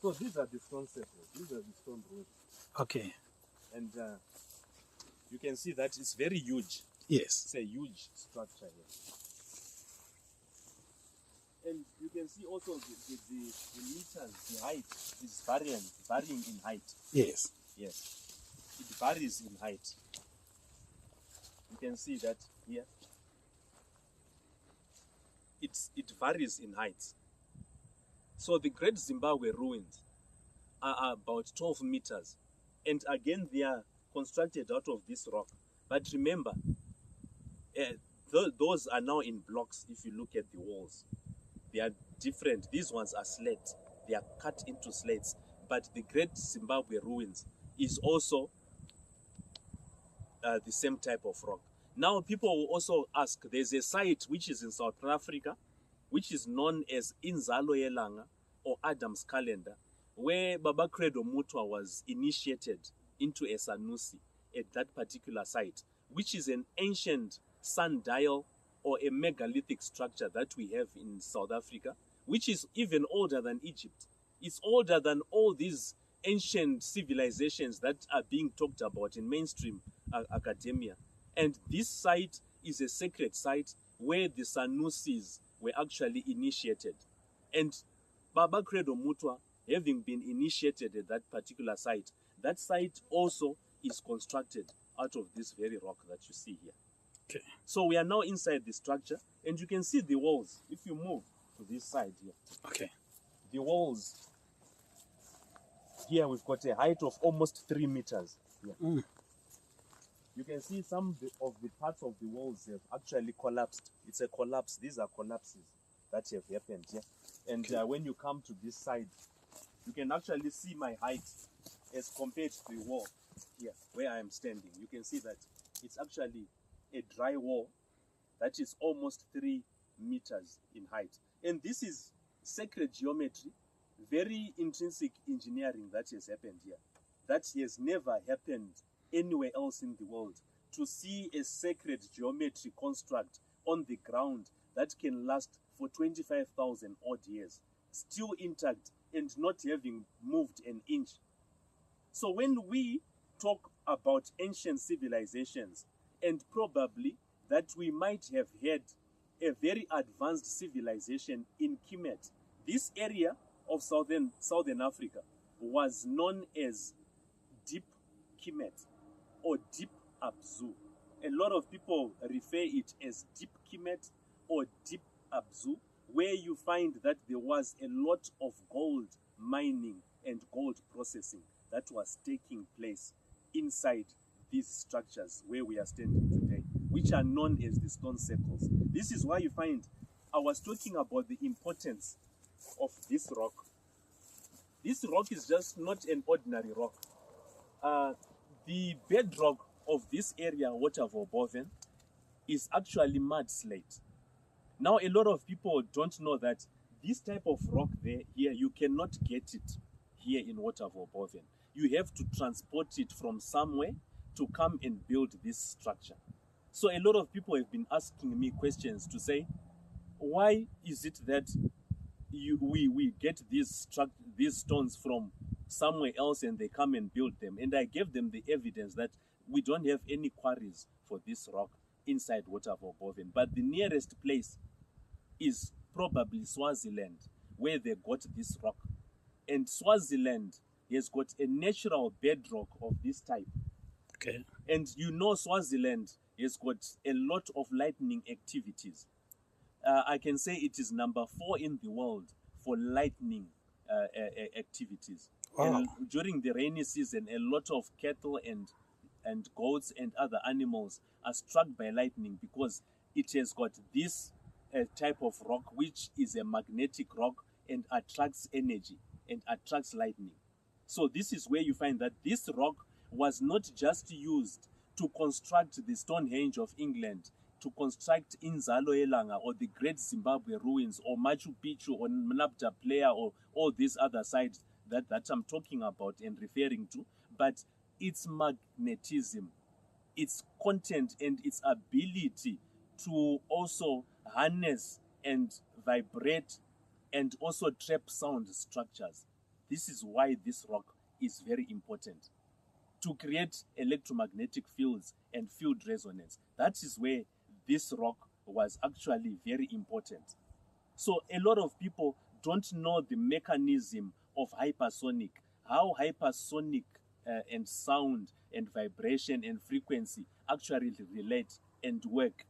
So these are the stone circles. These are the stone roads. Okay. And you can see that it's very huge. Yes. It's a huge structure here. And you can see also the meters, the height is varying in height. Yes. Yes. It varies in height. You can see that here. It varies in height. So the Great Zimbabwe ruins are about 12 meters. And again, they are constructed out of this rock. But remember, those are now in blocks if you look at the walls. They are different. These ones are slate. They are cut into slates. But the Great Zimbabwe ruins is also the same type of rock. Now people will also ask, there's a site which is in South Africa, which is known as Inzalo Yelanga or Adam's Calendar, where Baba Credo Mutwa was initiated into a Sanusi at that particular site, which is an ancient sundial or a megalithic structure that we have in South Africa, which is even older than Egypt. It's older than all these ancient civilizations that are being talked about in mainstream academia. And this site is a sacred site where the Sanusis were actually initiated. And Baba Credo Mutwa, having been initiated at that particular site, that site also is constructed out of this very rock that you see here. Okay. So we are now inside the structure, and you can see the walls. If you move to this side here, Okay. the walls here, we've got a height of almost 3 meters here. You can see some of the parts of the walls have actually collapsed. It's a collapse. These are collapses that have happened here. And when you come to this side, you can actually see my height as compared to the wall here where I am standing. You can see that it's actually a dry wall that is almost 3 meters in height. And this is sacred geometry, very intrinsic engineering that has happened here. That has never happened anywhere else in the world, to see a sacred geometry construct on the ground that can last for 25,000 odd years, still intact and not having moved an inch. So when we talk about ancient civilizations, and probably that we might have had a very advanced civilization in Kemet, this area of southern Africa was known as Deep Kemet or Deep Abzu. A lot of people refer it as Deep Kemet or Deep Abzu, where you find that there was a lot of gold mining and gold processing that was taking place inside these structures where we are standing today, which are known as the stone circles. This is why you find, I was talking about the importance of this rock. This rock is just not an ordinary rock. The bedrock of this area, Waterville-Boven, is actually mud slate. Now, a lot of people don't know that this type of rock here, you cannot get it here in Waterville-Boven. You have to transport it from somewhere to come and build this structure. So a lot of people have been asking me questions to say, why is it that we get these stones from somewhere else and they come and build them? And I gave them the evidence that we don't have any quarries for this rock inside Waterville-Boven. But the nearest place is probably Swaziland, where they got this rock. And Swaziland has got a natural bedrock of this type. Okay. And you know Swaziland has got a lot of lightning activities. I can say it is number 4 in the world for lightning activities. Wow. And during the rainy season, a lot of cattle and goats and other animals are struck by lightning because it has got this type of rock, which is a magnetic rock and attracts energy and attracts lightning. So this is where you find that this rock was not just used to construct the Stonehenge of England, to construct Inzalo Yelanga or the Great Zimbabwe ruins or Machu Picchu or Mnabda Playa or all these other sites that I'm talking about and referring to, but its magnetism, its content and its ability to also harness and vibrate and also trap sound structures. This is why this rock is very important to create electromagnetic fields and field resonance. That is where this rock was actually very important. So a lot of people don't know the mechanism of hypersonic, how hypersonic and sound and vibration and frequency actually relate and work